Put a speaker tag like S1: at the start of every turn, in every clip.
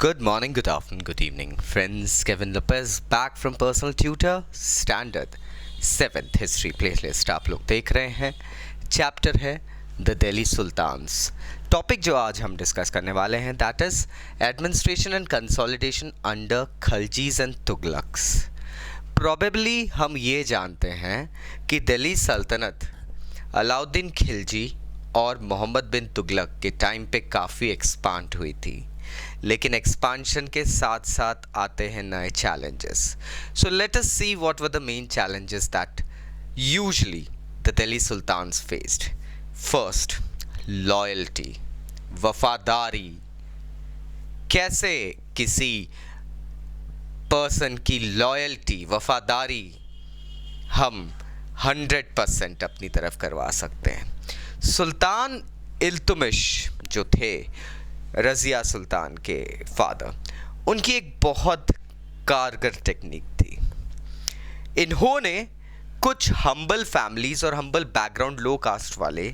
S1: Good morning, good afternoon, good evening. Friends, Kevin Lopez back from Personal Tutor, Standard 7th History Playlist आप लोग देख रहे हैं. Chapter है द दिल्ली सुल्तान्स. टॉपिक जो आज हम डिस्कस करने वाले हैं that is administration and consolidation under Khaljis and Tughlaqs. Probably हम ये जानते हैं कि दिल्ली सल्तनत अलाउद्दीन खिलजी और मोहम्मद बिन तुगलक के टाइम पे काफ़ी एक्सपांड हुई थी, लेकिन एक्सपांशन के साथ साथ आते हैं नए challenges. So let us see what were the main challenges that usually the Delhi sultans faced. First, loyalty, वफादारी. कैसे किसी पर्सन की लॉयल्टी, वफादारी हम 100% अपनी तरफ करवा सकते हैं. सुल्तान इल्तुमिश जो थे, रज़िया सुल्तान के फादर, उनकी एक बहुत कारगर टेक्निक थी. इन्होंने कुछ हम्बल फैमिलीज और हम्बल बैकग्राउंड, लो कास्ट वाले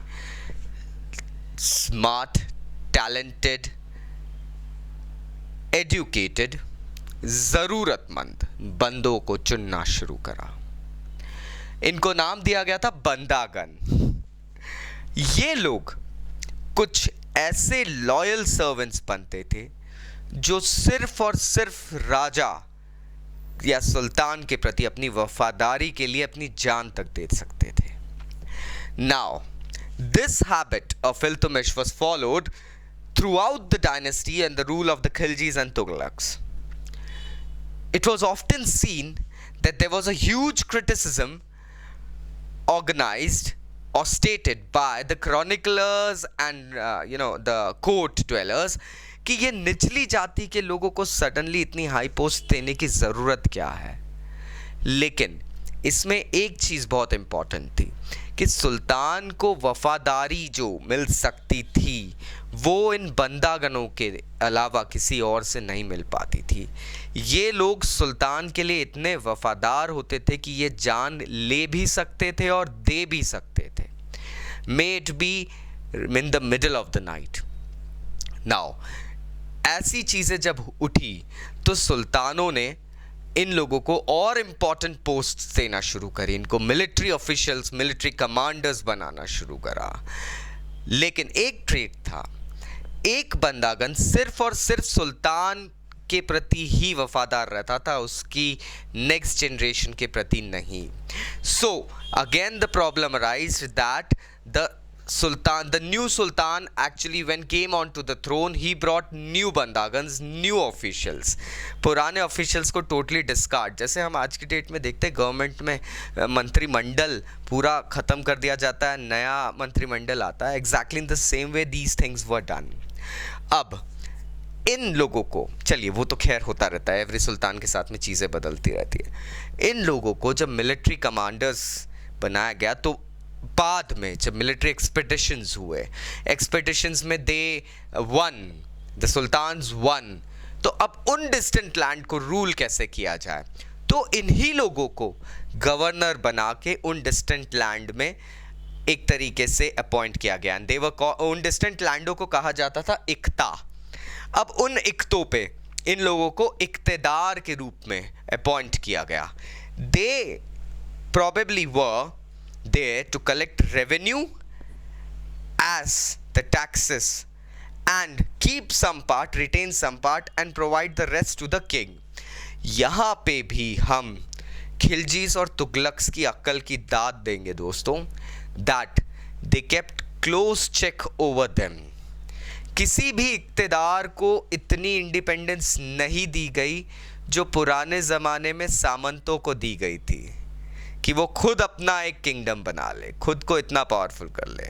S1: स्मार्ट, टैलेंटेड, एजुकेटेड, ज़रूरतमंद बंदों को चुनना शुरू करा. इनको नाम दिया गया था बंदागन. ये लोग कुछ ऐसे लॉयल सर्वेंट्स बनते थे जो सिर्फ और सिर्फ राजा या सुल्तान के प्रति अपनी वफादारी के लिए अपनी जान तक दे सकते थे. Now this habit of Iltutmish was followed throughout the dynasty and the rule of the Khiljis and Tughlaqs. It was often seen that there was a huge criticism organized or stated by the chroniclers and the court dwellers कि ये निचली जाति के लोगों को suddenly इतनी high post देने की ज़रूरत क्या है. लेकिन इसमें एक चीज़ बहुत इम्पॉर्टेंट थी कि सुल्तान को वफादारी जो मिल सकती थी वो इन बंदागनों के अलावा किसी और से नहीं मिल पाती थी. ये लोग सुल्तान के लिए इतने वफादार होते थे कि ये जान ले भी सकते थे और दे भी सकते थे. May it be in the middle of the night. Now ऐसी चीज़ें जब उठी तो सुल्तानों ने इन लोगों को और इम्पॉर्टेंट पोस्ट देना शुरू करी. इनको मिलिट्री ऑफिशियल्स, मिलिट्री कमांडर्स बनाना शुरू करा. लेकिन एक ट्रेट था, एक बंदागन सिर्फ और सिर्फ सुल्तान के प्रति ही वफादार रहता था, उसकी नेक्स्ट जनरेशन के प्रति नहीं. So again the problem arise that the new sultan actually when came onto the throne, he brought new bandagans, new officials. पुराने officials को totally discard. जैसे हम आज की डेट में देखते हैं गवर्नमेंट में मंत्रिमंडल पूरा ख़त्म कर दिया जाता है, नया मंत्रिमंडल आता है. exactly in the same way these things were done. अब इन लोगों को, चलिए वो तो खैर होता रहता है, एवरी सुल्तान के साथ में चीज़ें बदलती रहती है. इन लोगों को जब मिलिट्री कमांडर्स बनाया गया तो बाद में जब मिलिट्री एक्सपेडिशंस हुए, एक्सपेडिशंस में दे वन, द सुल्तान्स वन, तो अब उन डिस्टेंट लैंड को रूल कैसे किया जाए, तो इन्हीं लोगों को गवर्नर बना के उन डिस्टेंट लैंड में एक तरीके से अपॉइंट किया गया. उन डिस्टेंट लैंडों को कहा जाता था इक्ता. अब उन इक्तों पे इन लोगों को इक्तेदार के रूप में अपॉइंट किया गया. दे probably were there to collect revenue as the taxes and keep some part, retain some part and provide the rest to the king. यहाँ पे भी हम खिलजीज और तुगलक्स की अक्ल की दाद देंगे दोस्तों, that they kept close check over them. किसी भी इक्तेदार को इतनी इंडिपेंडेंस नहीं दी गई जो पुराने ज़माने में सामंतों को दी गई थी कि वो खुद अपना एक किंगडम बना ले, खुद को इतना पावरफुल कर ले.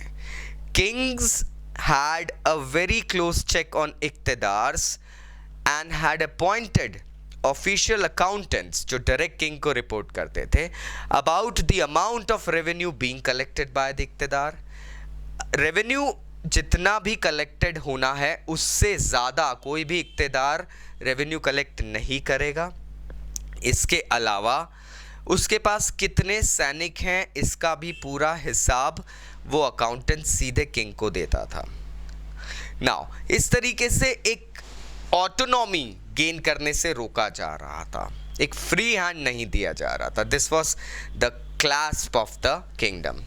S1: Kings had a very close check on iqtadars and had appointed official accountants जो डायरेक्ट किंग को रिपोर्ट करते थे about the amount of revenue being collected by the iqtadar. Revenue जितना भी कलेक्टेड होना है उससे ज़्यादा कोई भी इक्तेदार रेवेन्यू कलेक्ट नहीं करेगा. इसके अलावा उसके पास कितने सैनिक हैं इसका भी पूरा हिसाब वो अकाउंटेंट सीधे किंग को देता था. नाउ इस तरीके से एक ऑटोनॉमी गेन करने से रोका जा रहा था, एक फ्री हैंड नहीं दिया जा रहा था. This was the clasp of the kingdom.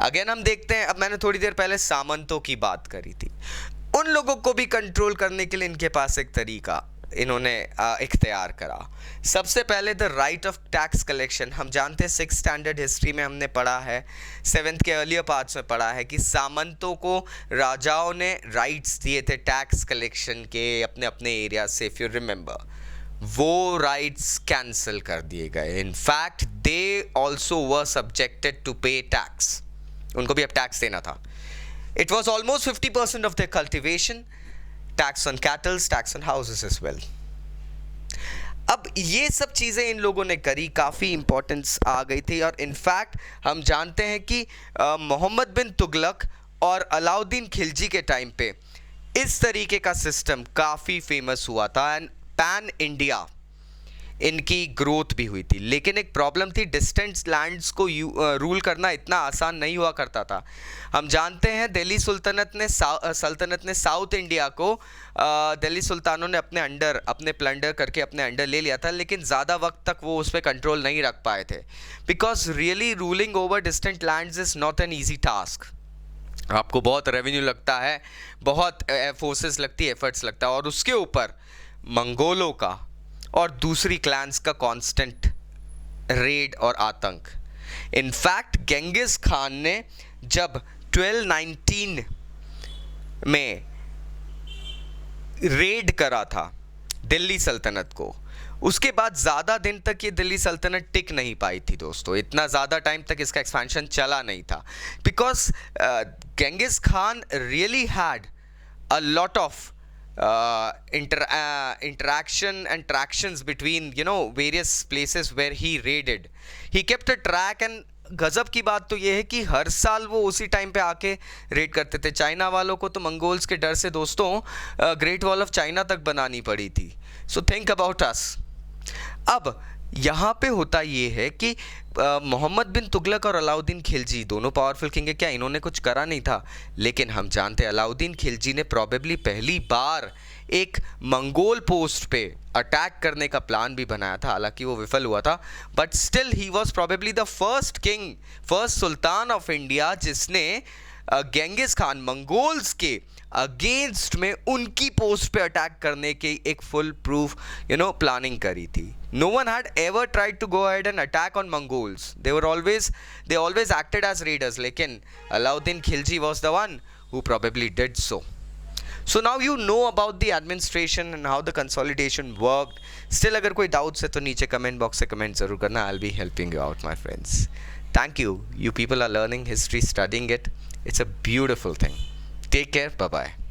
S1: Again हम देखते हैं, अब मैंने थोड़ी देर पहले सामंतों की बात करी थी, उन लोगों को भी कंट्रोल करने के लिए इनके पास एक तरीका इन्होंने इख्तियार करा. सबसे पहले the right of tax collection. हम जानते हैं 6th स्टैंडर्ड हिस्ट्री में हमने पढ़ा है, 7th के अर्लियर पार्ट्स में पढ़ा है कि सामंतों को राजाओं ने राइट्स दिए थे टैक्स कलेक्शन के अपने अपने एरिया से. इफ यू रिमेंबर, वो राइट्स कैंसिल कर दिए गए. In fact they also were subjected to pay tax. उनको भी अब टैक्स देना था. It was almost 50% of the cultivation. Tax on cattles, tax on houses as well. अब ये सब चीज़ें इन लोगों ने करी, काफ़ी इंपॉर्टेंस आ गई थी. और इनफैक्ट हम जानते हैं कि मोहम्मद बिन तुगलक और अलाउद्दीन खिलजी के टाइम पे इस तरीके का सिस्टम काफ़ी फेमस हुआ था एंड पैन इंडिया इनकी ग्रोथ भी हुई थी. लेकिन एक प्रॉब्लम थी, डिस्टेंट लैंड्स को रूल करना इतना आसान नहीं हुआ करता था. हम जानते हैं दिल्ली सल्तनत ने साउथ इंडिया को दिल्ली सुल्तानों ने अपने अंडर, अपने प्लंडर करके अपने अंडर ले लिया था, लेकिन ज़्यादा वक्त तक वो उस पर कंट्रोल नहीं रख पाए थे. Because really ruling over distant lands is not an easy task. आपको बहुत रेवेन्यू लगता है, बहुत फोर्सेस लगती है, एफर्ट्स लगता है, और उसके ऊपर मंगोलों का और दूसरी क्लैंस का कांस्टेंट रेड और आतंक. इनफैक्ट गेंगिस खान ने जब 1219 में रेड करा था दिल्ली सल्तनत को, उसके बाद ज़्यादा दिन तक ये दिल्ली सल्तनत टिक नहीं पाई थी दोस्तों. इतना ज़्यादा टाइम तक इसका एक्सपेंशन चला नहीं था. Because Genghis Khan really had a lot of interaction and tractions between various places where he raided. He kept a track and गज़ब की बात तो ये है कि हर साल वो उसी टाइम पे आके रेड करते थे. चाइना वालों को तो मंगोल्स के डर से दोस्तों ग्रेट वॉल ऑफ चाइना तक बनानी पड़ी थी. So think about us. अब यहाँ पे होता ये है कि मोहम्मद बिन तुगलक और अलाउद्दीन खिलजी दोनों पावरफुल किंग है. क्या इन्होंने कुछ करा नहीं था? लेकिन हम जानते हैं अलाउद्दीन खिलजी ने प्रोबेबली पहली बार एक मंगोल पोस्ट पे अटैक करने का प्लान भी बनाया था. हालांकि वो विफल हुआ था, but still he was probably the first king, first sultan of India जिसने गेंगिस खान मंगोल्स के अगेंस्ट में उनकी पोस्ट पे अटैक करने की एक फुल प्रूफ प्लानिंग करी थी. No one had ever tried to go ahead and attack on Mongols. They always acted as raiders. लेकिन Alauddin Khilji was the one who probably did so. So now you know about the administration and how the consolidation worked. Still अगर कोई doubts है तो नीचे comment box से comment ज़रूर करना. I'll be helping you out, my friends. Thank you. You people are learning history, studying it. It's a beautiful thing. Take care. Bye-bye.